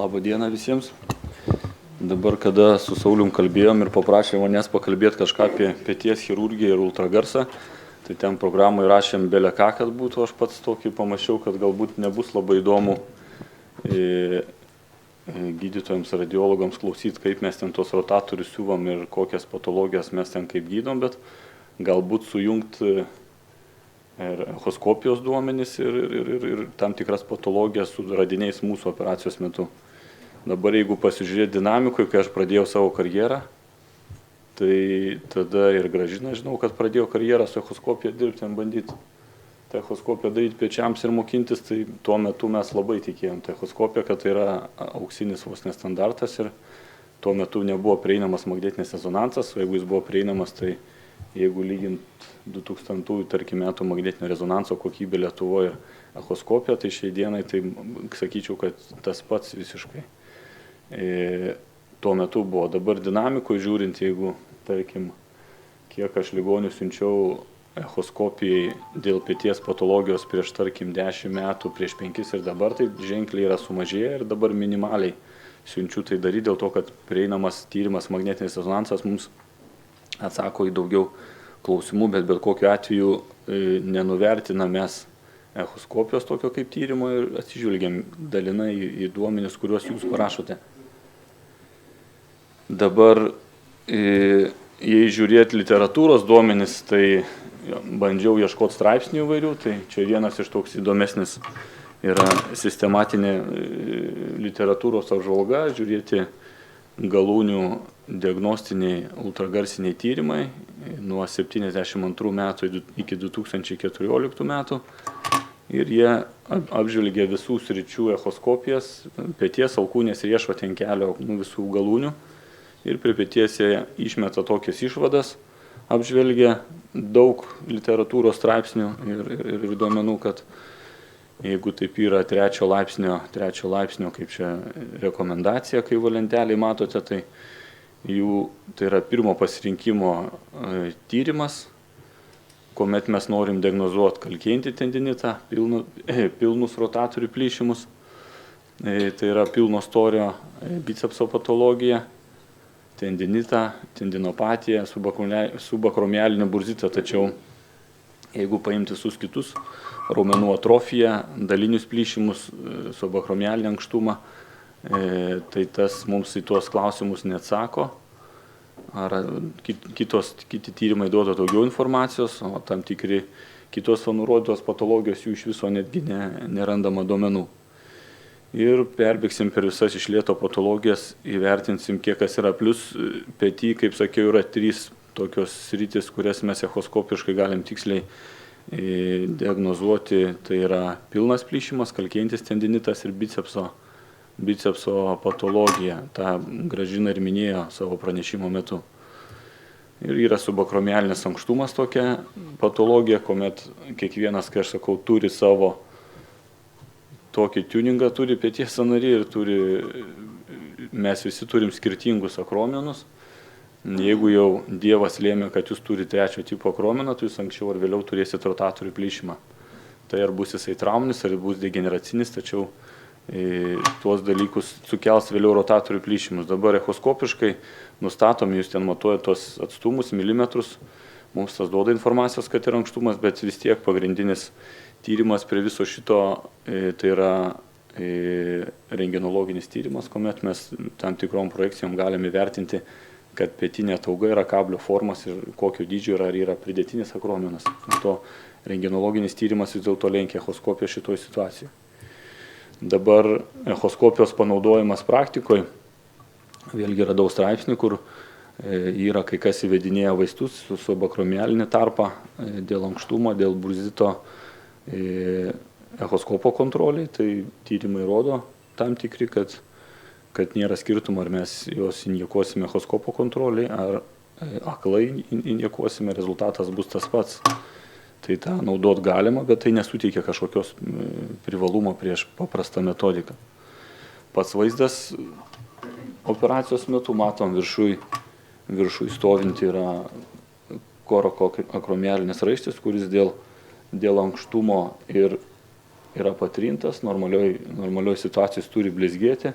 Labą dieną visiems. Dabar, kada su Saulium kalbėjom ir paprašė manęs pakalbėti kažką apie peties chirurgiją ir ultragarsą, tai ten programai rašėm belė ką, kad būtų. Aš pats tokį pamačiau, kad galbūt nebus labai įdomu gydytojams, radiologams klausyti, kaip mes ten tos rotatorius siūvom ir kokias patologijas mes ten kaip gydom, bet galbūt sujungti ir echoskopijos duomenys ir tam tikras patologijas su radiniais mūsų operacijos metu. Dabar jeigu pasižiūrėti dinamikoje, kai aš pradėjau savo karjerą, tai tada ir Gražina, žinau, kad pradėjo karjerą su echoskopija dirbti, bandyti tą echoskopiją daryti pečiams ir mokintis, tai tuo metu mes labai tikėjom tą echoskopiją, kad tai yra auksinis vos nestandartas ir tuo metu nebuvo prieinamas magnetinis rezonansas, o jeigu jis buvo prieinamas, tai jeigu lygint 2000 tarkim metų magnetinio rezonanso kokybė Lietuvoje ir echoskopija, tai šiai dienai tai sakyčiau, kad tas pats visiškai. Tuo metu buvo. Dabar dinamikoje žiūrint, jeigu tarkim, kiek aš ligonių siunčiau echoskopijai dėl peties patologijos prieš tarkim 10 metų, prieš 5 ir dabar, tai ženkliai yra sumažėję ir dabar minimaliai siunčiu tai daryti dėl to, kad prieinamas tyrimas magnetinis rezonansas mums atsako į daugiau klausimų, bet kokiu atveju nenuvertina mes echoskopijos tokio kaip tyrimo ir atsižvelgiam dalinai į duomenis, kuriuos jūs parašote. Dabar, jei žiūrėti literatūros duomenis, tai bandžiau ieškoti straipsnių įvairių, tai čia vienas iš toks įdomesnis yra sistematinė literatūros apžvalga, žiūrėti galūnių diagnostiniai ultragarsiniai tyrimai nuo 72 metų iki 2014 metų ir jie apžvelgia visų sričių echoskopijas, peties, alkūnės, riešo, tenkelio, visų galūnių ir prie peties jie išmeta tokias išvadas, apžvelgia daug literatūros straipsnių ir duomenų, kad jeigu taip yra trečio laipsnio kaip čia rekomendacija, kai valenteliai matote, tai tai yra pirmo pasirinkimo tyrimas, kuomet mes norim diagnozuoti kalkėjantį tendinitą, pilnus rotatorių plyšimus, tai yra pilno storio bicepso patologija, tendinitą, tendinopatiją, subakromialinį burzitą, tačiau jeigu paimti visus kitus, raumenų atrofiją, dalinius plyšimus, subakromialinį ankštumą, tai tas mums į tuos klausimus neatsako. Ar kiti tyrimai duoda daugiau informacijos, o tam tikri kitos nurodytos patologijos jų iš viso netgi nerandama duomenų. Ir perbėgsim per visas iš lėto patologijas, įvertinsim, kiek kas yra. Plius petį, kaip sakiau, yra 3 tokios sritis, kurias mes echoskopiškai galim tiksliai diagnozuoti. Tai yra pilnas plyšimas, kalkėjantis tendinitas ir bicepso patologija. Ta Gražina ir minėjo savo pranešimo metu. Ir yra subakromialinis ankštumas tokia patologija, kuomet kiekvienas, kai aš sakau, turi savo tokį tuningą, turi peties sąnarį ir mes visi turim skirtingus akromenus. Jeigu jau Dievas lėmė, kad jūs turite 3 tipo akromeną, tai jūs anksčiau ar vėliau turėsite rotatorių plyšimą. Tai ar bus jisai trauminis, ar bus degeneracinis, tačiau tuos dalykus sukels vėliau rotatorių plyšimus. Dabar echoskopiškai nustatomi, jūs ten matuojate tos atstumus, milimetrus, mums tas duoda informacijos, kad yra ankštumas, bet vis tiek pagrindinis tyrimas prie viso šito, tai yra rengenologinis tyrimas, kuomet mes tam tikrom projekcijom galime įvertinti, kad petinė atauga yra kablio formos ir kokio dydžio yra, ar yra pridėtinis akromenas. To rengenologinis tyrimas vis dėlto lenkia echoskopiją šitoj situacijai. Dabar echoskopijos panaudojimas praktikoje, vėlgi radau straipsnį, kur yra kai kas įvedinėja vaistus su subakromialinį tarpą dėl ankštumo, dėl burzito echoskopo kontroliai, tai tyrimai rodo tam tikri, kad nėra skirtumo, ar mes juos injekuosime echoskopo kontroliai, ar aklai injekuosime, rezultatas bus tas pats. Tai tą naudot galima, bet tai nesuteikia kažkokios privalumo prieš paprastą metodiką. Pats vaizdas operacijos metu matom viršui stovinti yra korako-akromialinis raištis, kuris dėl ankštumo ir yra patrintas, normalioj situacijos turi blizgėti,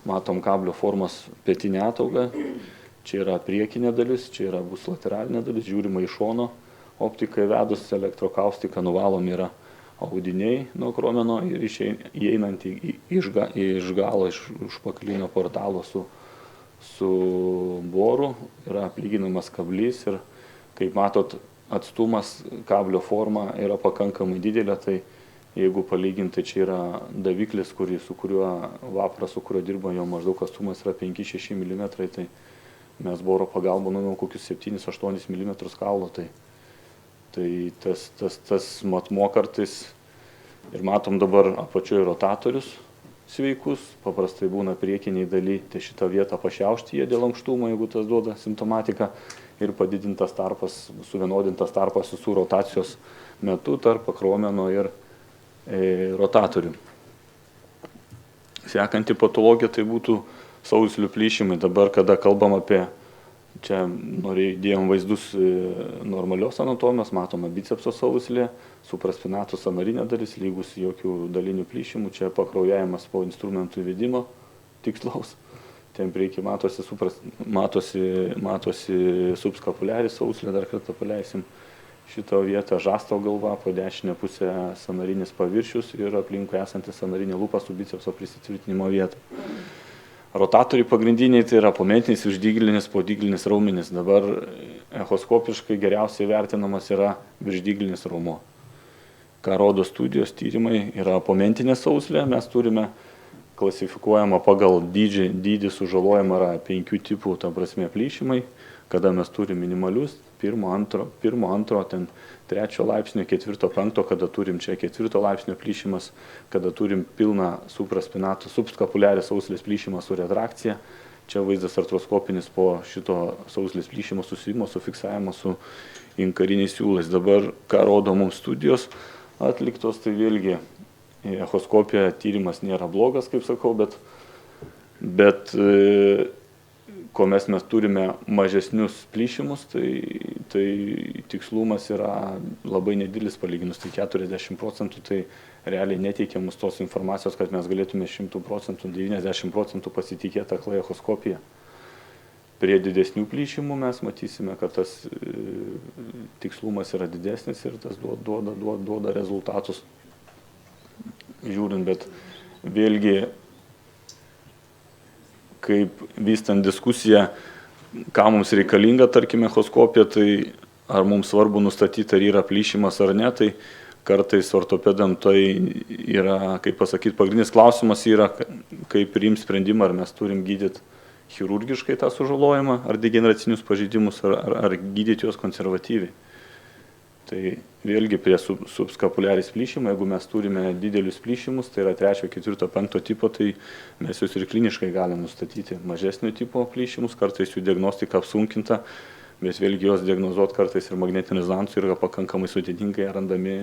matom kablio formos pietinę ataugą, čia yra priekinė dalis, čia bus lateralinė dalis, žiūrima iš šono, optikai vedus elektrokaustiką nuvalom yra audiniai nuo kromeno ir įeinant iš galo, iš užpakalinio portalo su boru yra aplyginamas kablys ir kaip matot atstumas kablio forma yra pakankamai didelė, tai jeigu palyginti, čia yra daviklis, su kuriuo vapras, su kuriuo dirba, jo maždaug atstumas yra 5-6 mm, tai mes boro pagalba nuimam kokius 7-8 mm kaulo, tai tas matmuo kartais ir matom dabar apačioje rotatorius sveikus, paprastai būna priekiniai daly, tai šitą vietą pašiaušti jie dėl ankštumo, jeigu tas duoda simptomatiką, ir padidintas tarpas, suvienodintas tarpas visų rotacijos metu tarp akromeno ir rotatorių. Sekanti patologija tai būtų sauslių plyšimai. Dabar, kada kalbam apie, čia įdėjom vaizdus normalios anatomijos, matoma bicepso sauslė, supraspinato sąnarinė dalis, lygus jokių dalinių plyšimų, čia pakraujavimas po instrumentų įvedimo tikslaus. Ten prieki matosi subskapuliaris sauslė, dar kartą paleisim. Šito vietą žasto galva, po dešinę pusę sąnarinis paviršius ir aplinkui esanti sąnarinė lūpa su bicepso prisitvirtinimo vieta. Rotatoriai pagrindiniai tai yra pomentinis, viršdyglinis, podyglinis raumenis. Dabar echoskopiškai geriausiai vertinamas yra viršdyglinis raumuo. Ką rodo studijos tyrimai, yra momentinė sauslė, mes turime klasifikuojama pagal dydį sužalojama yra 5 tipų, ta prasme, plyšimai, kada mes turime minimalius, 1, 2, ten 3 laipsnio, 4, 5, kada turim čia 4 laipsnio plyšimas, kada turim pilną supraspinato, subskapuliarės sauslės plyšimą su retrakcija. Čia vaizdas artroskopinis po šito sauslės plyšimo susivimo, su fiksavimo su inkariniais siūlais. Dabar, ką rodo mums studijos atliktos, tai vėlgi echoskopija tyrimas nėra blogas, kaip sakau, bet kuomet mes turime mažesnius plyšimus, tai tikslumas yra labai nedidelis palyginus, tai 40%, tai realiai neteikiamus tos informacijos, kad mes galėtume 100%, 90% pasitikėti aklai echoskopija. Prie didesnių plyšimų mes matysime, kad tas tikslumas yra didesnis ir tas duoda rezultatus žiūrint, bet vėlgi kaip vystant diskusiją, ką mums reikalinga, tarkime, echoskopija, tai ar mums svarbu nustatyti, ar yra plyšimas ar ne, tai kartais ortopedam tai yra, kaip pasakyti, pagrindinis klausimas yra, kaip priimti sprendimą, ar mes turim gydyti chirurgiškai tą sužalojimą, ar degeneracinius pažeidimus, ar gydyti juos konservatyviai. Tai vėlgi prie subskapuliaris plyšimo, jeigu mes turime didelius plyšimus, tai yra 3, 4, 5 tipo, tai mes juos ir kliniškai galim nustatyti mažesnio tipo plyšimus, kartais jų diagnostika apsunkinta, bet vėlgi juos diagnozuoti kartais ir magnetiniu rezonansu yra pakankamai sudėtingai randami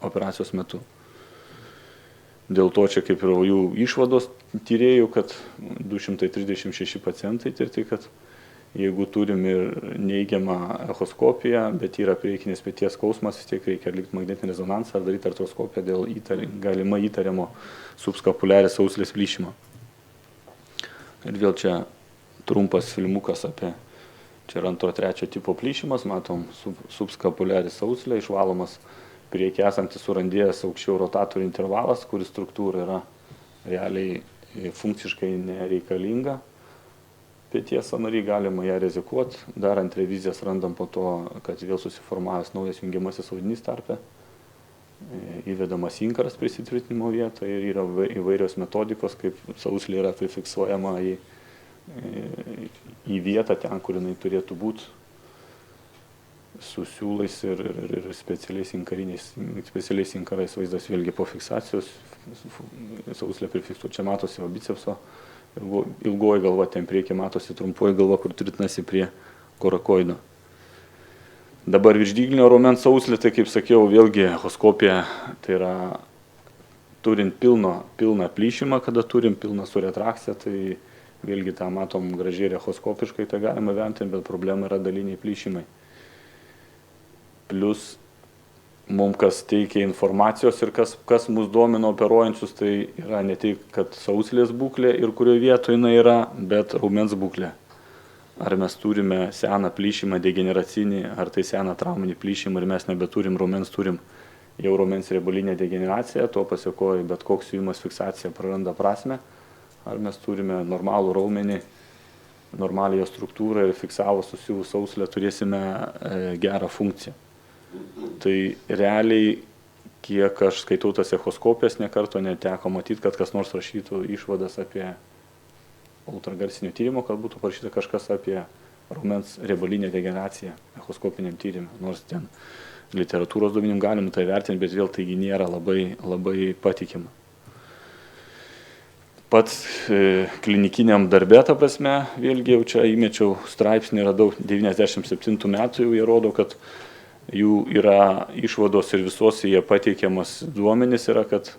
operacijos metu. Dėl to čia kaip ir jų išvados tyrėjų, kad 236 pacientai tirti, kad jeigu turim ir neigiamą echoskopiją, bet yra priekinės peties skausmas, vis tiek reikia atlikti magnetinį rezonansą ar daryti artroskopiją dėl galimai įtariamo subskapuliarės sauslės plyšimo. Ir vėl čia trumpas filmukas apie, čia yra 2-3 tipo plyšimas, matom subskapuliarės sauslė, išvalomas priekį esantis surandėjęs aukščiau rotatorių intervalas, kuris struktūra yra realiai funkciškai nereikalinga. Peties sąnarį galima ją rizikuoti, darant revizijas randam po to, kad vėl susiformavęs naujas jungiamasis audinys tarpe, įvedamas inkaras prisitvirtinimo vietą ir yra įvairios metodikos, kaip sauslė yra prifiksuojama į vietą ten, kur jinai turėtų būti, su siūlais ir specialiais inkarais vaizdas vėlgi po fiksacijos, sauslė prifiksuoti, čia matosi va bicepso, ilgoji galva, ten priekį matosi trumpoji galva, kur tvirtinasi prie korakoido. Dabar viršdyglinio raumens sauslė, tai kaip sakiau, vėlgi echoskopija, tai yra turint pilną plyšimą, kada turim pilną su retrakcija, tai vėlgi tą matom gražiai ir echoskopiškai, tai galima vertinti, bet problema yra daliniai plyšimai. Plius mums kas teikia informacijos ir kas mus domina operuojančius, tai yra ne tik, kad sauslės būklė ir kurioje vietoje jinai yra, bet raumens būklė. Ar mes turime seną plyšimą degeneracinį, ar tai seną trauminį plyšimą ir mes nebeturim raumens, turim jau raumens riebalinę degeneraciją, to pasiekoja bet koks siuvimas fiksacija praranda prasme, ar mes turime normalų raumenį, normalią struktūrą ir fiksavus susiuvus sauslę turėsime gerą funkciją. Tai realiai, kiek aš skaitau tas echoskopijas, nekarto neteko matyti, kad kas nors rašytų išvadas apie ultragarsinio tyrimo, kad būtų parašyta kažkas apie raumens riebalinę degeneraciją echoskopiniam tyrimui, nors ten literatūros duomenim galim tai vertinti, bet vėl taigi nėra labai patikima. Pats klinikiniam darbe, ta prasme, vėlgi jau čia įmečiau straipsnį, radau 97 metų, jau jie rodo, kad jų yra išvados ir visos jie pateikiamas duomenys yra, kad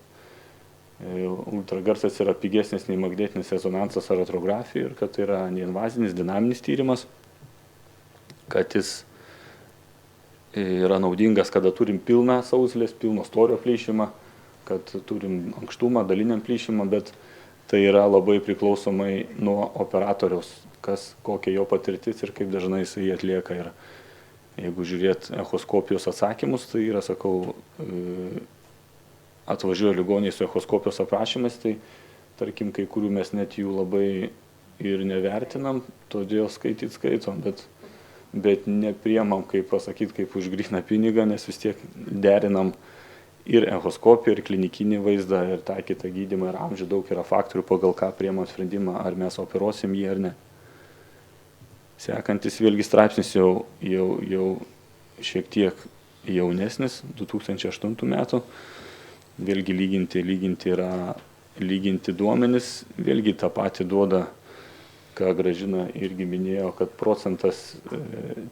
ultragarsas yra pigesnis nei magnetinis rezonansas ar atrografija ir kad tai yra neinvazinis dinaminis tyrimas, kad jis yra naudingas, kada turim pilną sauslės, pilno storio plyšimą, kad turim ankštumą, daliniam plyšimą, bet tai yra labai priklausomai nuo operatoriaus, kokia jo patirtis ir kaip dažnai jis jį atlieka. Ir jeigu žiūrėt echoskopijos atsakymus, tai yra, sakau, atvažiuoja ligoniai su echoskopijos aprašymais, tai tarkim, kai kurių mes net jų labai ir nevertinam, todėl skaitom, bet nepriemam, kaip pasakyti, kaip už gryną pinigą, nes vis tiek derinam ir echoskopiją, ir klinikinį vaizdą, ir tą kitą gydymą, ir amžių, daug yra faktorių, pagal ką priemam sprendimą, ar mes operuosim jį ar ne. Sekantis vėlgi straipsnis jau šiek tiek jaunesnis, 2008 metų. Vėlgi lyginti duomenis, vėlgi tą patį duoda, ką Gražina irgi minėjo, kad procentas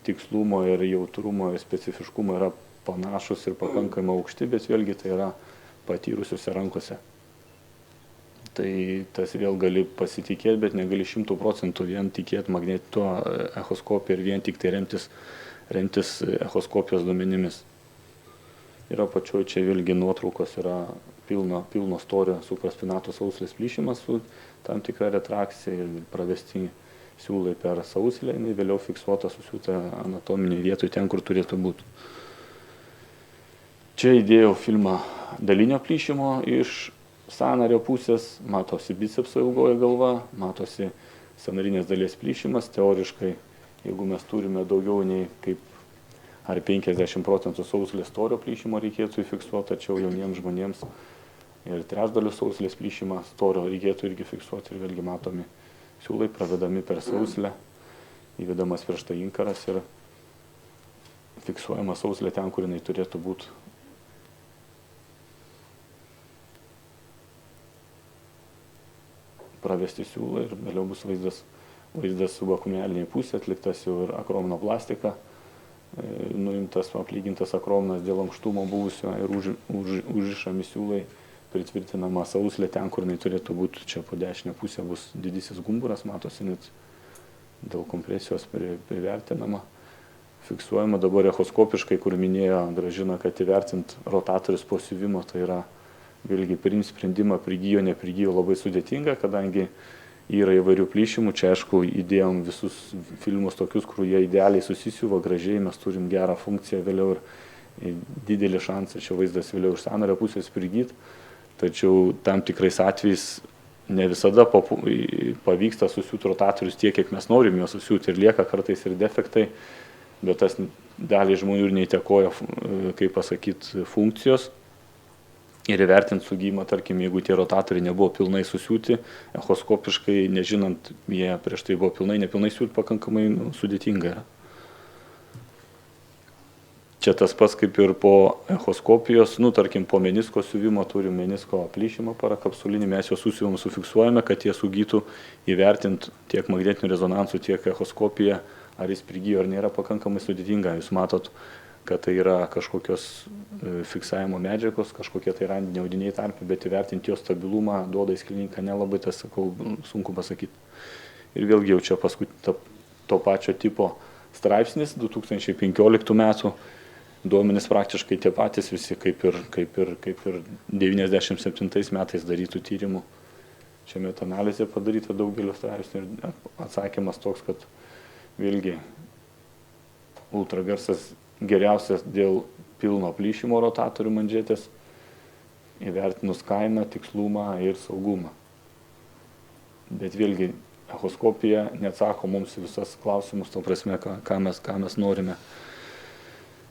tikslumo ir jautrumo ir specifiškumo yra panašus ir pakankamai aukšti, bet vėlgi tai yra patyrusiuose rankose. Tai tas vėl gali pasitikėti, bet negali 100% vien tikėti magnetito echoskopiją ir vien tik tai remtis echoskopijos duomenimis. Yra pačioj čia vėlgi nuotraukos, yra pilno storio supraspinato sauslės plyšimas su tam tikra retrakcija ir pravesti siūlai per sauslę, jinai vėliau fiksuota susiūta anatominiai vietoj ten, kur turėtų būti. Čia įdėjau filmą dalinio plyšimo iš sąnario pusės, matosi bicepso ilgoji galva, matosi sąnarinės dalies plyšimas, teoriškai, jeigu mes turime daugiau nei kaip ar 50% sauslės storio plyšimo reikėtų įfiksuoti, tačiau jauniems žmonėms ir trečdalių sauslės plyšimą storio reikėtų irgi fiksuoti ir vėlgi matomi siūlai pravedami per sauslę, įvedamas prieš tai inkaras ir fiksuojama sauslė ten, kur jinai turėtų būti. Pravesti siūlai ir vėliau bus vaizdas subakumeliniai pusė, atliktas jau ir akromnoplastika. Nuimtas, aplygintas akromnas dėl ankštumo buvusio ir užrišami siūlai, pritvirtinama sauslė ten, kur jinai turėtų būti. Čia po dešinę pusę bus didysis gumburas, matosi net dėl kompresijos privertinama. Fiksuojama dabar echoskopiškai, kur minėjo Gražina, kad įvertint rotatorius po siuvimo, tai yra vėlgi priimt sprendimą prigijo, neprigijo labai sudėtinga, kadangi yra įvairių plyšimų, čia aišku įdėjom visus filmus tokius, kur jie idealiai susisiuva, gražiai, mes turim gerą funkciją vėliau ir didelį šansą, čia vaizdas vėliau iš sąnario pusės prigyti, tačiau tam tikrais atvejais ne visada pavyksta susiūti rotatorius tiek, kiek mes norim juos susiūti ir lieka kartais ir defektai, bet tas dalį žmonių ir neįtakoja, kaip pasakyti, funkcijos. Ir įvertinti sugijimą, tarkim, jeigu tie rotatoriai nebuvo pilnai susiūti, echoskopiškai, nežinant, jie prieš tai buvo nepilnai siūti, pakankamai sudėtinga yra. Čia tas pats kaip ir po echoskopijos, tarkim, po menisko siuvimo turim menisko plyšimą parakapsulinį, mes juos susiuvom, sufiksuojame, kad jie sugytų, įvertinti tiek magnetinių rezonansų, tiek echoskopiją, ar jis prigijo ar nėra, pakankamai sudėtinga. Jūs matot, kad tai yra kažkokios fiksavimo medžiagos, kažkokie tai randiniai audiniai tarpai, bet įvertinti jo stabilumą duoda į sklininką nelabai, tas, sakau, sunku pasakyti. Ir vėlgi jau čia paskui to pačio tipo straipsnis 2015 metų, duomenys praktiškai tie patys visi, kaip ir 97 metais darytų tyrimų. Čia metanalizė padaryta daugelio straipsnių ir atsakymas toks, kad vėlgi ultragarsas geriausias dėl pilno plyšimo rotatorių manžetės, įvertinus kainą, tikslumą ir saugumą. Bet vėlgi echoskopija neatsako mums visas klausimus, to prasme, ką mes norime.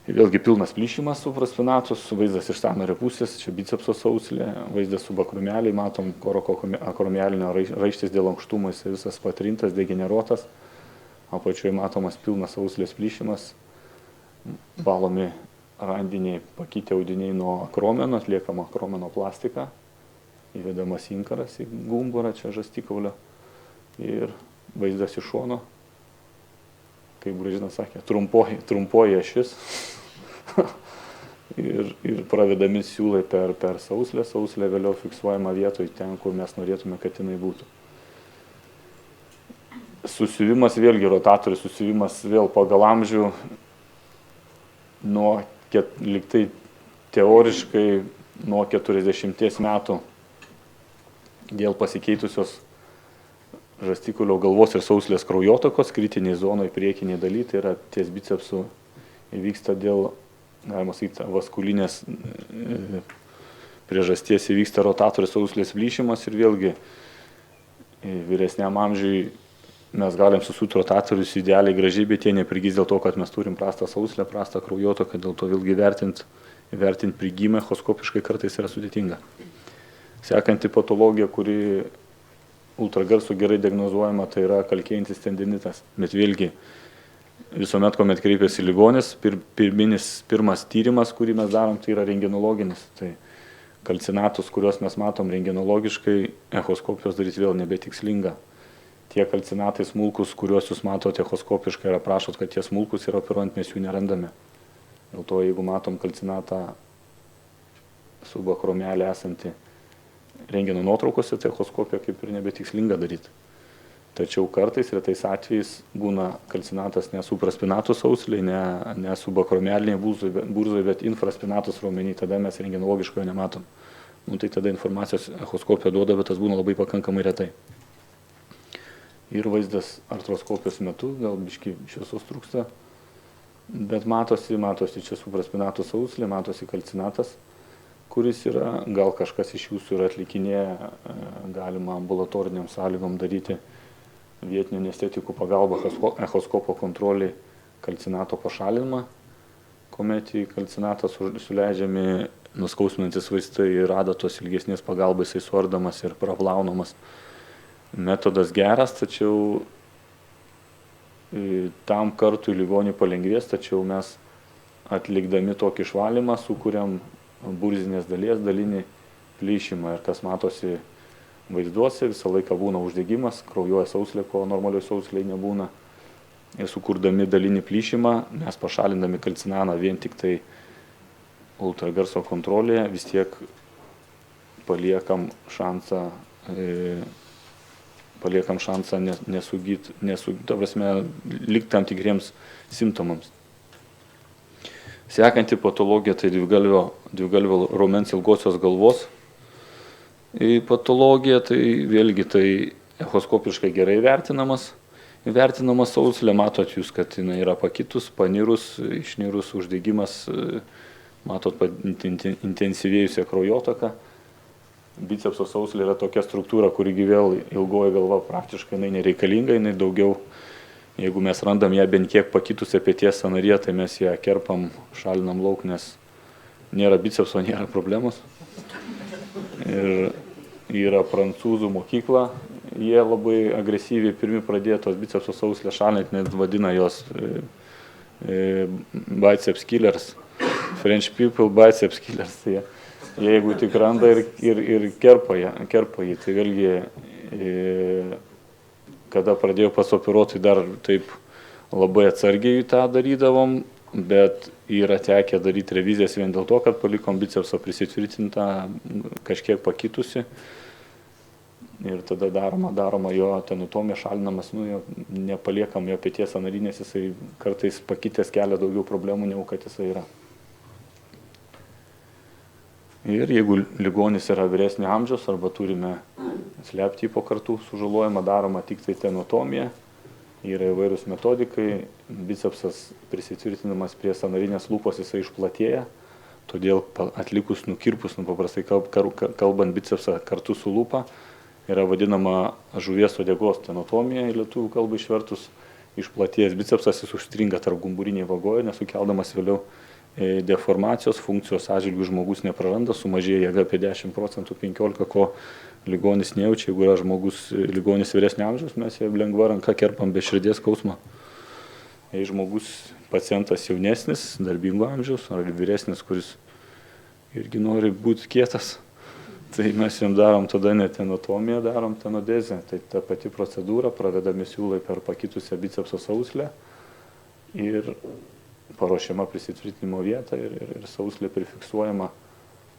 Ir vėlgi pilnas plyšimas supraspinatus, vaizdas iš sąnario pusės, čia bicepso sauslė, vaizdas subakromeliai, matom korokokromialinio raištis dėl ankštumo, jis visas patrintas, degeneruotas, apačioje matomas pilnas sauslės plyšimas, valomi randiniai pakitę audiniai nuo akromeno, atliekama akromeno plastika, įvedamas inkaras į gumburą, čia žastikaulio ir vaizdas iš šono, kaip Gražina sakė, trumpoji ašis ir pravedami siūlai per sauslę, sauslė vėliau fiksuojama vietoje ten, kur mes norėtume, kad jinai būtų. Susiuvimas vėlgi, rotatorių susiuvimas vėl pagal amžių nuo, liktai teoriškai nuo 40 metų dėl pasikeitusios žastikulio galvos ir sauslės kraujotakos, kritiniai zonoje priekiniai daly, tai yra ties bicepsų įvyksta dėl, galima sakyti, vaskulinės priežasties įvyksta rotatorių sauslės plyšimas ir vėlgi vyresniam amžiui mes galim susiūti rotatorius idealiai gražiai, bet jie neprigys dėl to, kad mes turim prastą sauslę, prastą kraujotaką, dėl to vėlgi įvertinti prigymą echoskopiškai kartais yra sudėtinga. Sekanti patologija, kuri ultragarsų gerai diagnozuojama, tai yra kalkėjantis tendinitas. Bet vėlgi, visuomet, kuomet kreipiasi ligonis, pirmas tyrimas, kurį mes darom, tai yra rengenologinis. Tai kalcinatus, kuriuos mes matom rengenologiškai, echoskopijos daryti vėl nebetikslinga. Tie kalcinatai smulkus, kuriuos jūs matote echoskopiškai ir aprašot, kad tie smulkus yra operuojant, mes jų nerandame. Dėl to, jeigu matom kalcinatą subakromelį esantį rentgeno nuotraukose, tai echoskopiją kaip ir nebetikslinga daryti. Tačiau kartais, retais atvejais, būna kalcinatas ne supraspinatus sausliai, ne subakromeliniai burzai, bet infraspinatus raumeniai, tada mes rengenologiškai nematom. Tai tada informacijos echoskopija duoda, bet tas būna labai pakankamai retai. Ir vaizdas artroskopijos metu, gal biški šviesos trūksta, bet matosi čia supraspinatus sauslė, matosi kalcinatas, kuris yra, gal kažkas iš jūsų yra atlikinėję, galima ambulatoriniam sąlygom daryti vietinių anestetikų pagalba echoskopo kontroliai kalcinato pašalinimą, kuomet į kalcinatą suleidžiami nuskausminantis vaistai ir adatos ilgesnės pagalbai jisai suardomas ir praplaunamas. Metodas geras, tačiau tam kartui ligoniui palengvės, tačiau mes atlikdami tokį išvalymą sukuriam burzinės dalies dalinį plyšimą ir kas matosi vaizduose, visą laiką būna uždegimas, kraujuoja sauslė, ko normalioj sauslėje nebūna. Ir sukurdami dalinį plyšimą, mes pašalindami kalcinaną vien tik tai ultragarso kontrolėje, vis tiek paliekam šansą ta prasme, likti tam tikriems simptomams. Sekanti patologija tai dvigalvio raumens ilgosios galvos patologija, tai vėlgi tai echoskopiškai gerai vertinamas sauslė, matot jūs, kad jinai yra pakitus, panirus, išnirus, uždegimas, matot intensyvėjusią kraujotaką. Bicepso sauslė yra tokia struktūra, kuri vėl ilgoji galva praktiškai nereikalinga, jinai daugiau. Jeigu mes randam ją bent kiek pakitusią peties sąnaryje, tai mes ją kerpam, šalinam lauk, nes nėra bicepso, nėra problemos. Ir yra prancūzų mokykla, jie labai agresyviai pirmi pradėjo tos bicepso sauslės šalinti, net vadina jos biceps killers, French people biceps killers. Tai jeigu tik randa ir kerpa jį, tai vėlgi kada pradėjau pas operuoti, dar taip labai atsargiai tą darydavom, bet yra tekę daryti revizijas vien dėl to, kad palikom bicepsą prisitvirtintą, kažkiek pakitusi. Ir tada daroma jo tenutomija, šalinamas, nepaliekam jo peties sąnarinės, jisai kartais pakitęs kelia daugiau problemų, negu kad jisai yra. Ir jeigu ligonis yra vyresnio amžiaus arba turime SLEP tipo kartų sužalojimą, daroma tik tai tenotomija, yra įvairūs metodikai, bicepsas prisitvirtinamas prie sąnarinės lūpos, jisai išplatėja, todėl atlikus nukirpus, paprastai kalbant bicepsą kartu su lūpa, yra vadinama žuvies uodegos tenotomija, į lietuvių kalbą išvertus, išplatėjęs bicepsas jis užstringa tarp gumburiniai vagoje, nesukeldamas vėliau deformacijos, funkcijos atžvilgių žmogus nepraranda, sumažėja jėga apie 10%, 15%, ko ligonis nejaučia. Jeigu yra ligonis vyresnio amžiaus, mes jie lengva ranka kerpam be širdies skausmo. Jei žmogus, pacientas jaunesnis, darbingo amžiaus, ar vyresnis, kuris irgi nori būti kietas, tai mes jam darom tada ne tenotomiją, darom tenodezę. Tai ta pati procedūra, pravedami siūlai per pakitusią bicepso sauslę ir paruošiama prisitvirtinimo vieta ir sauslė prifiksuojama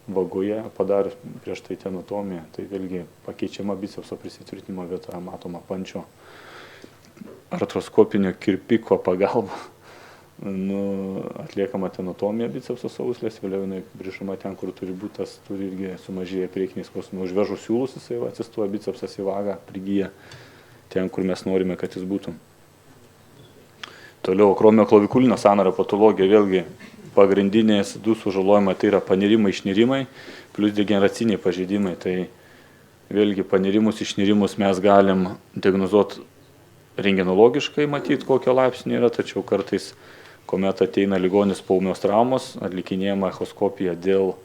vagoje, padarius prieš tai tenotomiją. Tai vėlgi pakeičiama bicepso prisitvirtinimo vieta, matoma pančio artroskopinio kirpiko pagalba. Atliekama tenotomija bicepso sauslės, vėliau jinai prišama ten, kur turi būti, tas turi irgi sumažėję priekiniai skausmai. Užvežus siūlus jisai atsistoja, bicepsas į vagą, prigyja ten, kur mes norime, kad jis būtų. Toliau akromioklavikulino sąnario patologija, vėlgi pagrindinės du sužalojimai, tai yra panirimai, išnirimai, plus degeneraciniai pažeidimai. Tai vėlgi panirimus, išnirimus mes galim diagnozuoti rentgenologiškai, matyti kokio laipsnio yra, tačiau kartais, kuomet ateina ligonis po ūmios traumos, atlikinėjama echoskopija dėl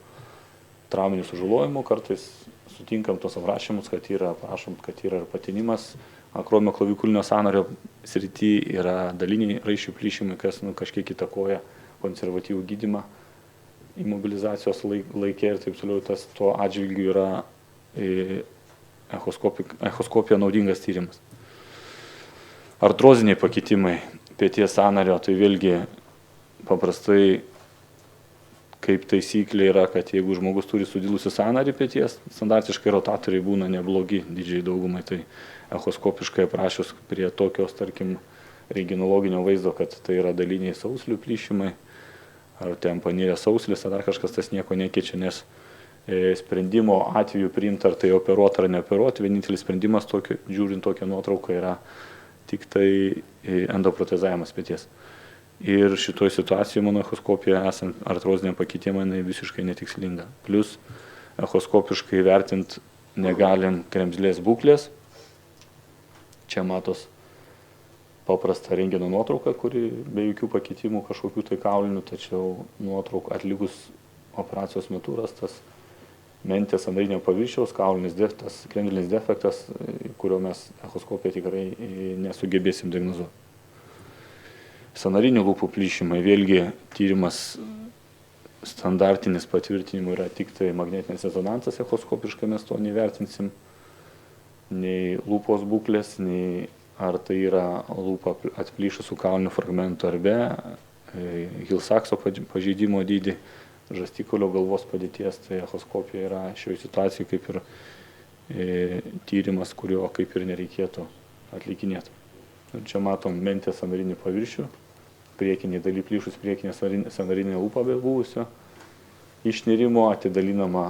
trauminių sužalojimų, kartais sutinkam tos aprašymus, kad yra ir patinimas. Akromioklavikulino sąnario srity yra daliniai raiščių plyšimai, kas kažkiek įtakoja konservatyvų gydymą, imobilizacijos laikė ir taip toliau. Tuo atžvilgiu yra echoskopija naudingas tyrimas. Artroziniai pakitimai peties sąnario, tai vėlgi paprastai kaip taisyklė yra, kad jeigu žmogus turi sudilusi sąnarį peties, standartiškai rotatoriai būna neblogi didžiai daugumai, tai echoskopiškai aprašius prie tokios, tarkim, rentgenologinio vaizdo, kad tai yra daliniai sauslių plyšimai, ar ten panirę sauslis, ar dar kažkas, tas nieko nekeičia, nes sprendimo atveju priimti, ar tai operuoti ar neoperuoti, vienintelis sprendimas, žiūrint tokią nuotrauką, yra tik tai endoprotezavimas peties. Ir šitoj situacijoje mano echoskopija, esant artroziniam pakitimui, jinai visiškai netikslinga. Plus echoskopiškai vertinti negalim kremzlės būklės. Čia matos paprasta rentgeno nuotrauka, kuri be jokių pakitimų kažkokių tai kaulinių, tačiau nuotrauka atlikus operacijos metu rastas mentės sąnarinio paviršiaus kaulinis tas kremzlinis defektas, kurio mes echoskopiją tikrai nesugebėsim diagnozuoti. Sąnarinių lūpų plyšimai, vėlgi tyrimas standartinis patvirtinimų yra tik tai magnetinis rezonansas, echoskopiškai mes to nevertinsim, nei lūpos būklės, nei ar tai yra lūpa atplyšusių kaulinių fragmentų ar be, Hill-Sachso pažeidimo dydį, žastikulio galvos padėties, tai echoskopija yra šioje situacijoje kaip ir tyrimas, kurio kaip ir nereikėtų atlikinėti. Čia matom mentės sąnarinį paviršių, priekiniai daly plyšus priekinė sąnarinė lūpa be buvusio, išnirimo atidalinama,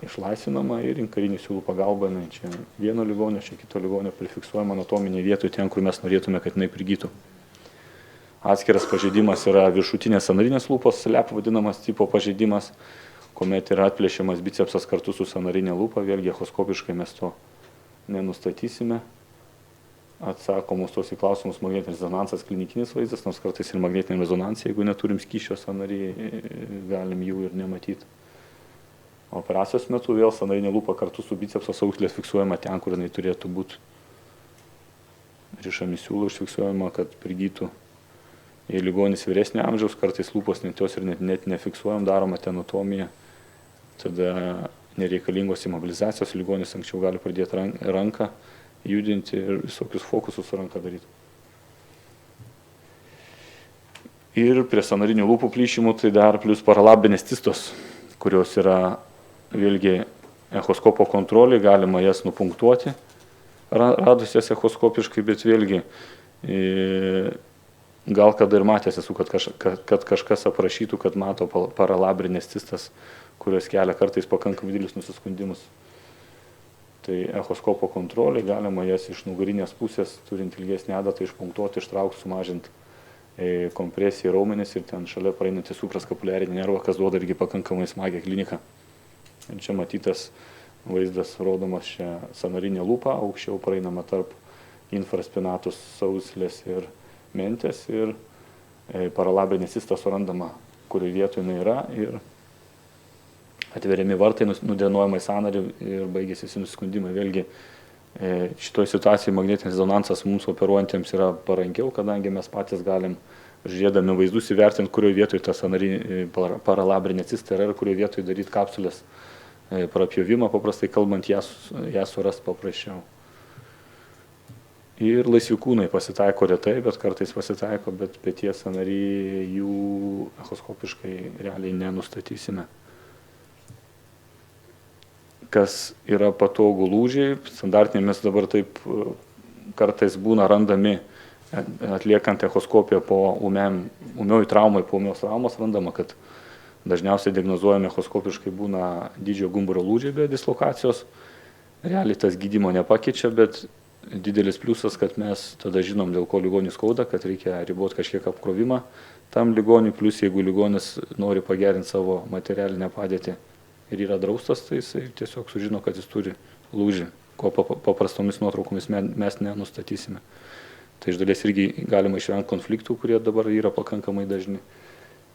išlaisvinama ir inkarinių siūlų pagalba, čia vieno ligonio, čia kito ligonio prifiksuojama anatominėje vietoje ten, kur mes norėtume, kad jinai prigytų. Atskiras pažeidimas yra viršutinės sąnarinės lūpos, SLEP vadinamas tipo pažeidimas, kuomet yra atplėšiamas bicepsas kartu su sąnarinė lūpa, vėlgi echoskopiškai mes to nenustatysime. Atsako mūsų tos į klausimus magnetinis rezonansas, klinikinis vaizdas, nors kartais ir magnetinė rezonancija, jeigu neturim skysčio sąnariai, galim jų ir nematyti. Operacijos metu vėl sąnarinė lūpa kartu su bicepso sauslė fiksuojama ten, kur jinai turėtų būti. Rišami siūlai užfiksuojama, kad prigytų. Jei ligonis vyresnio amžiaus, kartais lūpos net jos ir net nefiksuojam, daroma tenotomija, tada nereikalingos imobilizacijos, ligonis anksčiau gali pradėti ranką judinti ir visokius fokusus su ranka daryti. Ir prie sąnarinių lūpų plyšimų tai dar plus paralabinės cistos, kurios yra vėlgi echoskopo kontrolė, galima jas nupunktuoti, radus jas echoskopiškai, bet vėlgi gal kada ir matęs esu, kad kažkas aprašytų, kad mato paralabinės cistas kurios kelia kartais pakankamai didelius nusiskundimus. Tai echoskopo kontrolė, galima jas iš nugarinės pusės, turint ilgesnį adatą, išpunktuoti, ištraukti, sumažinti kompresiją į raumenis ir ten šalia praeinantį supraskapuliarinį nervą, kas duoda irgi pakankamai smagią kliniką. Ir čia matytas vaizdas rodomas čia sąnarinė lūpa, aukščiau praeinama tarp infraspinatus, sauslės ir mentės ir paralabrinė cista surandama, kurioje vietoje jinai yra ir atveriami vartai, nudrenuojama į sąnarį ir baigėsi visi nusiskundimai. Vėlgi šitoje situacijoje magnetinis rezonansas mums operuojantiems yra parankiau, kadangi mes patys galim žiūrėdami vaizdus įvertinti, kurioje vietoje ta sąnarinė paralabrinė cista yra ir kurioje vietoje daryti kapsulės prapjovimą, paprastai kalbant, ją surasti paprasčiau. Ir laisvi kūnai pasitaiko retai, bet kartais pasitaiko, bet peties sąnary jų echoskopiškai realiai nenustatysime. Kas yra patogu lūžiai, standartiniai mes dabar taip kartais būna randami, atliekant echoskopiją po ūmiojų traumai, po ūmios traumos randama, kad dažniausiai diagnozuojami echoskopiškai būna didžiojo gumburo lūžiai be dislokacijos. Realiai tas gydymo nepakeičia, bet didelis pliusas, kad mes tada žinom, dėl ko ligoniui skauda, kad reikia riboti kažkiek apkrovimą tam ligoniui, plus jeigu ligonis nori pagerinti savo materialinę padėtį ir yra draustas, tai jisai tiesiog sužino, kad jis turi lūžį, ko paprastomis nuotraukomis mes nenustatysime. Tai iš dalies irgi galima išvengti konfliktų, kurie dabar yra pakankamai dažni.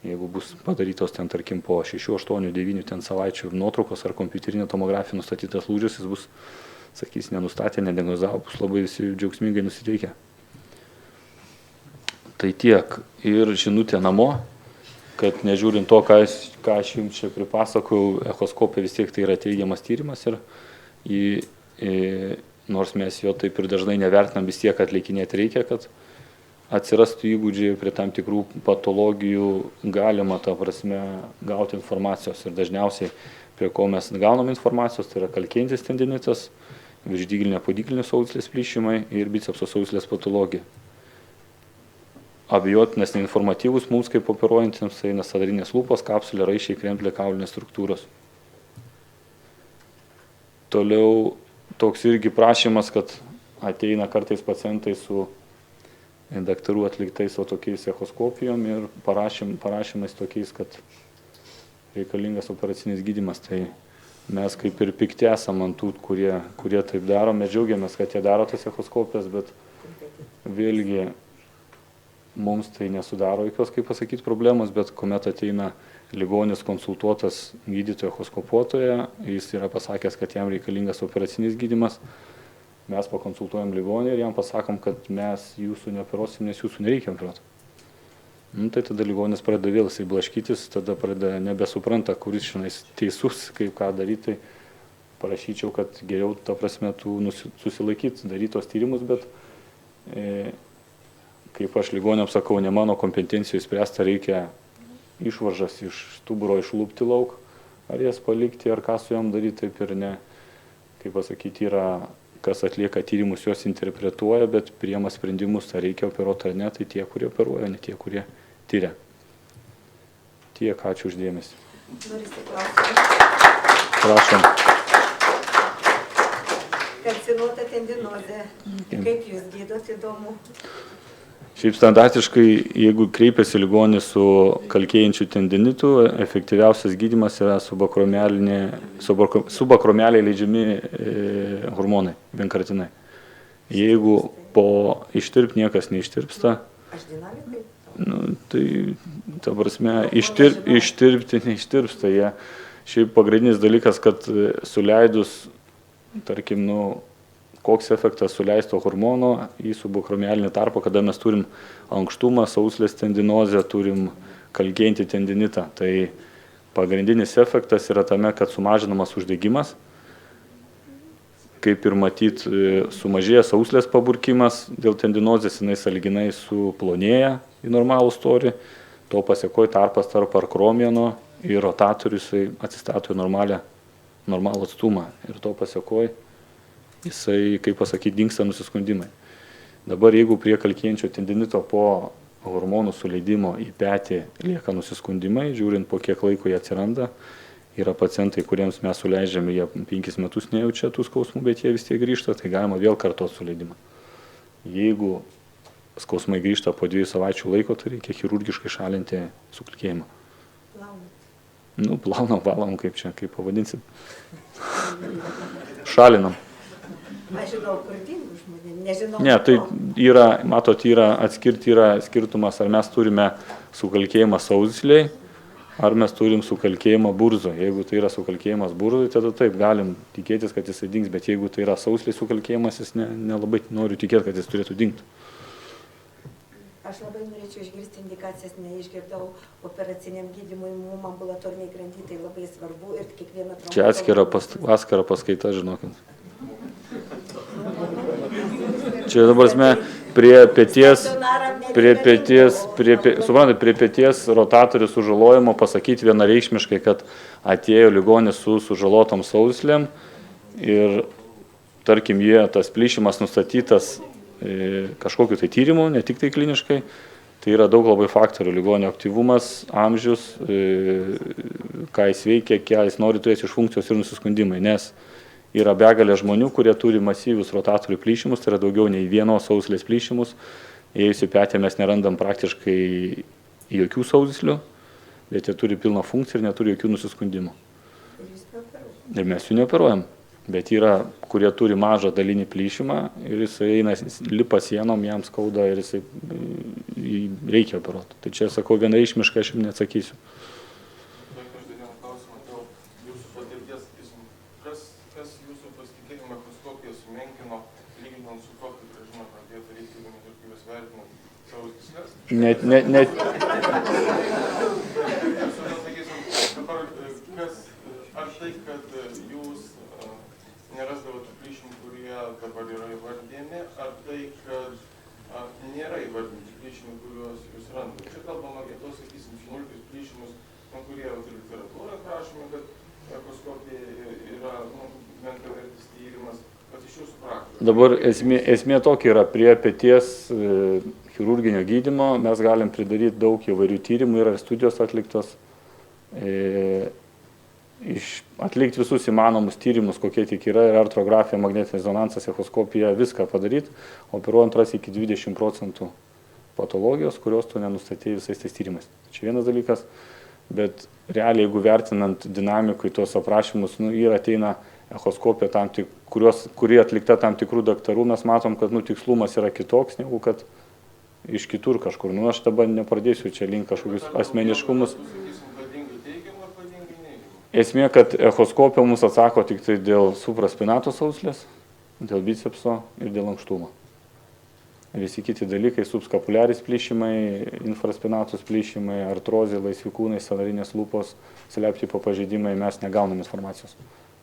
Jeigu bus padarytos ten, tarkim, po 6, 8, 9 ten savaičių nuotraukos ar kompiuterinė tomografija nustatytas lūžis, jis bus, sakys, nenustatė, nediagnozavo, bus labai visi džiaugsmingai nusiteikę. Tai tiek. Ir žinutė namo, kad nežiūrint to, ką aš jums čia pripasakojau, echoskopija vis tiek tai yra teigiamas tyrimas ir nors mes jo taip ir dažnai nevertinam, vis tiek atlikinėti reikia, kad atsirastų įgūdžiai prie tam tikrų patologijų galima, ta prasme, gauti informacijos. Ir dažniausiai, prie ko mes gaunam informacijos, tai yra kalkėjantis tendinitas, viršdygilinė podyglinė sauslės plyšimai ir bicepso sauslės patologija. Abejotinas neinformatyvus mums kaip operuojantiems eina sąnarinės lūpos, kapsulė, raiščiai, kremplė, kaulinės struktūros. Toliau toks irgi prašymas, kad ateina kartais pacientai su daktarų atliktais tokiais echoskopijom ir parašymais tokiais, kad reikalingas operacinis gydymas. Tai mes kaip ir pikti esam ant tų, kurie taip daro. Mes džiaugiamės, kad jie daro tas echoskopijas, bet vėlgi mums tai nesudaro jokios, kaip pasakyti, problemos, bet kuomet ateina ligonis konsultuotas gydytojo echoskopuotoje, jis yra pasakęs, kad jam reikalingas operacinis gydymas, mes pakonsultuojam ligonį ir jam pasakom, kad mes jūsų neoperuosim, nes jūsų nereikia operuoti. Tai tada ligonis pradeda vėl jisai blaškytis, tada pradeda nebesupranta, kuris šiandien teisus, kaip ką daryti. Tai parašyčiau, kad geriau, ta prasme, susilaikyti, daryti tos tyrimus, bet kaip aš ligonėms sakau, ne mano kompetencijų spręsti, reikia išvaržas iš stuburo išlupti lauk, ar jas palikti, ar ką su jom daryti, taip ir ne. Kaip pasakyti, yra, kas atlieka tyrimus, juos interpretuoja, bet priima sprendimus, ar reikia operuoti ar ne, tai tie, kurie operuoja, ne tie, kurie tyria. Tiek, ačiū uždėmesį. Prašom. Kalcinuota tendinozė. Kaip jūs gydot, įdomu? Šiaip standartiškai, jeigu kreipiasi ligonis su kalkėjančiu tendinitu, efektyviausias gydymas yra subakromeliai leidžiami hormonai, vienkartinai. Jeigu po ištirp niekas neištirpsta, tai, ta prasme, ištirpti neištirpsta. Šiaip pagrindinis dalykas, kad suleidus, tarkim, koks efektas suleisto hormono į subakromialinį tarpą, kada mes turim ankštumą, sauslės tendinozę, turim kalkėjantį tendinitą. Tai pagrindinis efektas yra tame, kad sumažinamas uždegimas, kaip ir matyt, sumažėja sauslės paburkimas, dėl tendinozės jinai sąlyginai suplonėja į normalų storį, to pasiekoja tarpas tarp arkromieno ir rotatorių, jisai atsistato į normalų atstumą ir to pasiekoja. Jisai, kaip pasakyti, dingsta nusiskundimai. Dabar jeigu prie kalkėjančio tendinito po hormonų suleidimo į petį lieka nusiskundimai, žiūrint po kiek laiko jie atsiranda, Yra pacientai, kuriems mes suleidžiame, jie 5 metus nejaučia tų skausmų, bet jie vis tiek grįžta, tai galima vėl kartot suleidimą. Jeigu skausmai grįžta po 2 savaičių laiko, tai reikia chirurgiškai šalinti sukalkėjimą. Plaunam, valom, kaip pavadinsim. Šalinam. Aš žinau, kurtingų žmonių, nežinau. Ne, tai yra, matot, yra skirtumas, ar mes turime sukalkėjimą sausgyslėj, ar mes turim sukalkėjimą burzoj. Jeigu tai yra sukalkėjimas burzoj, tada taip, galim tikėtis, kad jisai dings, bet jeigu tai yra sausgyslėj sukalkėjimas, jis nelabai noriu tikėti, kad jis turėtų dingti. Aš labai norėčiau išgirsti indikacijas, neišgirdau operaciniam gydymui, mum ambulatoriniai grandy, tai labai svarbu ir kiekviena trauma. Čia atskira paskaita, žinokit. Čia dabar prie peties rotatorių sužalojimo pasakyti vienareikšmiškai, kad atėjo ligonis su sužalotom sausgyslėm ir, tarkim, tas plyšimas nustatytas kažkokiu tai tyrimu, ne tik tai kliniškai, tai yra daug labai faktorių, ligonio aktyvumas, amžius, ką jis veikia, ką jis nori turėti iš funkcijos ir nusiskundimai, nes yra begalė žmonių, kurie turi masyvius rotatorių plyšimus, tai yra daugiau nei vienos sausgyslės plyšimus. Ėjus į petį mes nerandam praktiškai jokių sausgyslių, bet jie turi pilną funkciją ir neturi jokių nusiskundimų. Ir mes jų neoperuojam, bet yra, kurie turi mažą dalinį plyšimą ir jisai eina, lipa sienom, jam skauda ir jisai reikia operuoti. Tai čia, sakau, vienareikšmiškai aš jums neatsakysiu. Kas jūsų pasitikėjimą echoskopija sumenkino, lyginant su to, kad Gražina pradėjo daryti gydymo vertinant savo gyslės? Ar tai, kad jūs nerasdavote plyšimų, kurie dabar yra įvardyjami, ar tai, kad nėra įvardinti plyšimų, kuriuos jūs randate? Čia kalbama apie tos, sakysim, 11 plyšimus, kurie jau literatūroje prašome, kad echoskopija yra menkavertis tyrimas, bet iš jūsų praktikos. Dabar esmė tokia yra, prie peties chirurginio gydymo mes galim pridaryti daug įvairių tyrimų, yra studijos atliktos, atlikti visus įmanomus tyrimus, kokie tik yra, ir artrografija, magnetinis rezonansas, echoskopija, viską padaryti, operuojant ras iki 20% patologijos, kurios tu nenustatėjai visais tais tyrimais. Čia vienas dalykas, bet realiai, jeigu vertinant dinamikui tos aprašymus, ir ateina echoskopija, kuri atlikta tam tikrų daktarų, mes matom, kad tikslumas yra kitoks, negu kad iš kitur kažkur. Aš dabar nepradėsiu čia link kažkokius asmeniškumus. Esmė, kad echoskopija mums atsako tik tai dėl supraspinato sausgyslės, dėl bicepso ir dėl ankštumo. Visi kiti dalykai, subskapuliaris plyšimai, infraspinatus plyšimai, artrozė, laisvikūnai, sąnarinės lūpos, sleptipo pažeidimai, mes negaunam informacijos.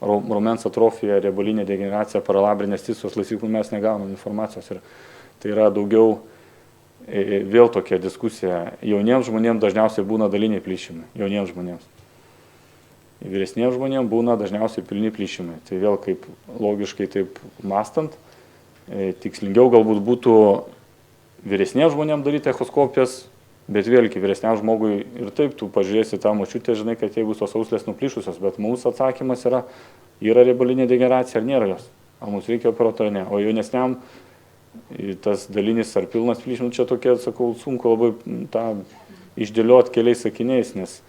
Raumens atrofija, riebalinė degeneracija, paralabrinės cisos, laisvikūnai, mes negaunam informacijos. Ir tai yra daugiau vėl tokia diskusija. Jauniems žmonėms dažniausiai būna daliniai plyšimai. Jauniems žmonėms. Vyresniems žmonėms būna dažniausiai pilni plyšimai. Tai vėl kaip logiškai taip mastant, tikslingiau galbūt būtų vyresniems žmonėms daryti echoskopijas, bet vėlgi vyresniam žmogui ir taip tu pažiūrėsi tą močiutę, žinai, kad jeigu tos sauslės nuplyšusios, bet mūsų atsakymas yra riebalinė degeneracija ar nėra jos. Ar mums reikia operuoti ar ne. O jaunesniam tas dalinis ar pilnas plyšimas, čia tokia, sakau, sunku labai tą išdėlioti keliais sakiniais, nes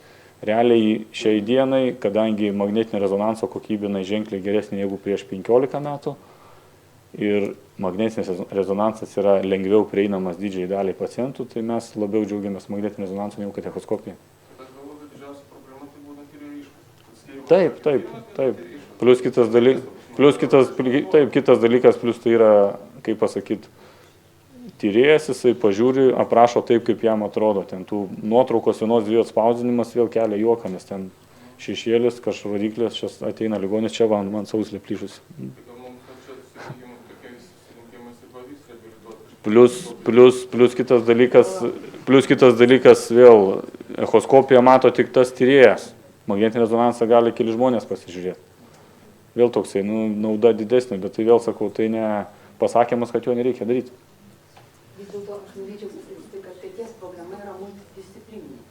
realiai šiai dienai, kadangi magnetinio rezonanso kokybė ženkliai geresnė negu prieš 15 metų ir magnetinis rezonansas yra lengviau prieinamas didžiai daliai pacientų, tai mes labiau džiaugiamės magnetinio rezonanso negu kad echoskopija. Bet galvoju, kad didžiausia problema tai būna tyrėjų išvaizda. Taip. Kitas dalykas, plus tai yra, kaip pasakyti, tyrėjas, jisai pažiūri, aprašo taip, kaip jam atrodo. Ten tų nuotraukos vienos dviejų atspausdinimas vėl kelia juoką, nes ten šešėlis, kažrodiklis, čia ateina ligonis, čia man sauslė plyšusi. Plus kitas dalykas vėl, echoskopiją mato tik tas tyrėjas. Magnetinį rezonansą gali keli žmonės pasižiūrėti. Vėl toksai, nauda didesnė, bet tai vėl sakau, tai ne pasakymas, kad jo nereikia daryti. Vis dėlto aš norėčiau pasakyti, kad peties programa yra multidisciplininė.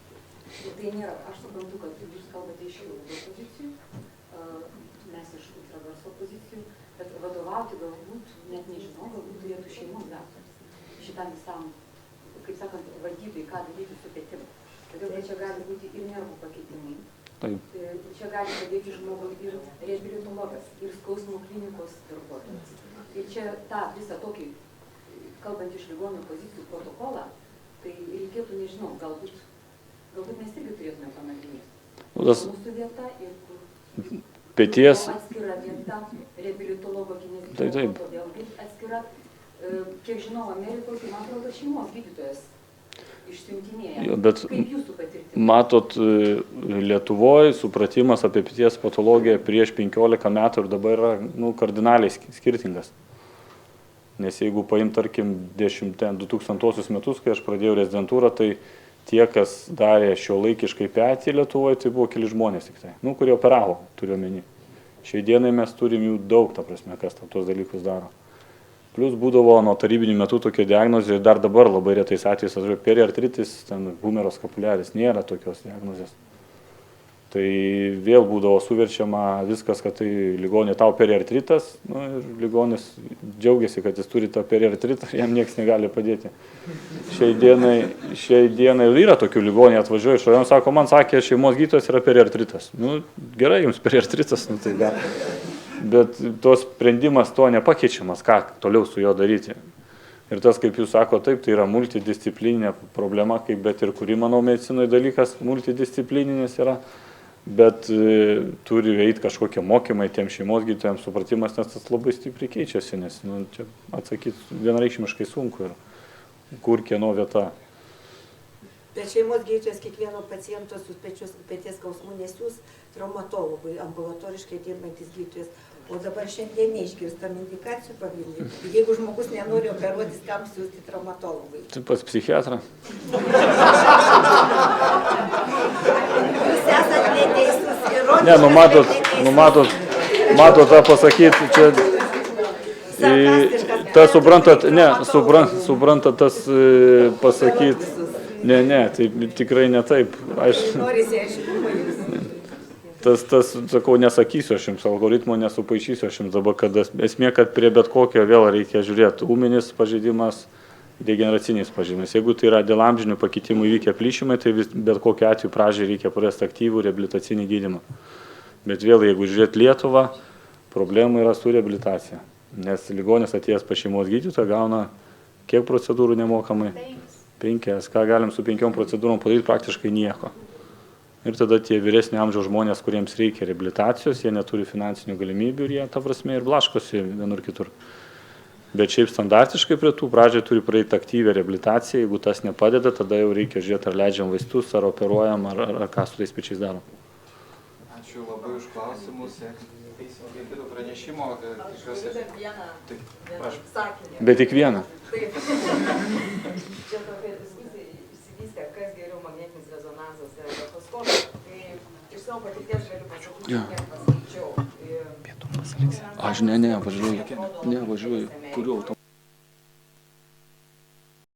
Ir tai nėra, aš suprantu, kad jūs kalbate iš chirurgo pozicijų, net nežinau, galbūt turėtų šeimos daktaras šitam visam, kaip sakant, valdytojai, ką daryti su petim. Todėl kad čia gali būti ir nervų pakeitimai. Taip. Čia gali padėti žmogui ir reabilitologas, ir skausmo klinikos darbuotojas. Ir čia tą visą tokį, kalbant iš ligonio pozicijų protokolą, tai reikėtų, nežinau, galbūt mes irgi turėtume panagrinėti. Mūsų vieta ir kur Peties. atskira vieta, reabilitologo Taip. kineziterapeuto vėlgi atskira. Kiek žinau, Amerikoje, tai man atrodo, šeimos gydytojas išsiuntinėja. Jo, bet Kaip jūsų patirtis? matot, Lietuvoje supratimas apie peties patologiją prieš 15 metų ir dabar yra kardinaliai skirtingas. Nes jeigu paim, tarkim, 2000 metus, kai aš pradėjau rezidentūrą, tai tie, kas darė šiuolaikiškai petį Lietuvoje, tai buvo keli žmonės tik tai, kurie operavo, turiu omeny. Šiai dienai mes turim jų daug, ta prasme, kas tuos dalykus daro. Plius būdavo nuo tarybinių metų tokia diagnozė, dar dabar labai retais atvejais, periartritis, humeros kapuliaris, nėra tokios diagnozės. Tai vėl būdavo suverčiama viskas, kad tai ligonė tau periartritas, ir ligonis džiaugiasi, kad jis turi tą periartritą, jam niekas negali padėti. Šiai dienai yra tokių ligonė atvažiuoja iš rajono, sako, man sakė, šeimos gydytojas yra periartritas. Gerai, jums periartritas, tai gal. Bet tos sprendimas to nepakeičiamas, ką toliau su juo daryti. Ir tas, kaip jūs sako, taip, tai yra multidisciplininė problema, kaip bet ir kuri, manau, medicinoje dalykas multidisciplininis yra, bet turi eiti kažkokie mokymai tiem šeimos gydytojams, supratimas, nes tas labai stipriai keičiasi, nes čia atsakyti vienareikšmiškai sunku ir kur kieno vieta. Bet šeimos gydytojas kiekvieno paciento su peties skausmu nesiūs traumatologui, ambulatoriškai dirbantis gydytojas. O dabar šiandien neišgirstam indikacijų pagrindinių. Jeigu žmogus nenori operuotis, kam siūsti traumatologui? Tai pas psichiatrą. Jūs esat neteisus, ironiškas. Matot tą pasakyti, čia... Tas suprantat, tas pasakyti... Ne, tai tikrai ne taip. Norisi aiškumo jūs. Tas, sakau, nesakysiu aš jums, algoritmo nesupaišysiu aš jums dabar, kad esmė, kad prie bet kokio vėl reikia žiūrėti ūminis pažeidimas, degeneraciniais pažeidimas. Jeigu tai yra dėl amžinių pakitimų įvykę plyšimai, tai bet kokiu atveju pradžiai reikia pradėti aktyvų reabilitacinį gydymą. Bet vėl, jeigu žiūrėt Lietuvą, problemų yra su reabilitacija. Nes ligonis atėjęs pas šeimos gydytoją gauna kiek procedūrų nemokamai? 5. Ką galim su 5 procedūrom padaryti? Praktiškai nieko. Ir tada tie vyresnio amžiaus žmonės, kuriems reikia reabilitacijos, jie neturi finansinių galimybių ir jie, ta prasme, ir blaškosi vienur kitur. Bet šiaip standartiškai prie tų pradžiai turi praeiti aktyvę reabilitaciją, jeigu tas nepadeda, tada jau reikia žiūrėti, ar leidžiam vaistus, ar operuojam, ar ką su tais pečiais darom. Ačiū labai už klausimus. Teisingai kitų pranešimo. Aš dar vieną sakinį. Bet tik vieną. Taip. Čia tokia diskusija išsivystė, kas geriau magnetinis rezonansas ir echoskopija. Tai iš savo patirties galiu pasakyti, kiek paskaičiau. Aš važiuoju. Kuriuo automobiliu?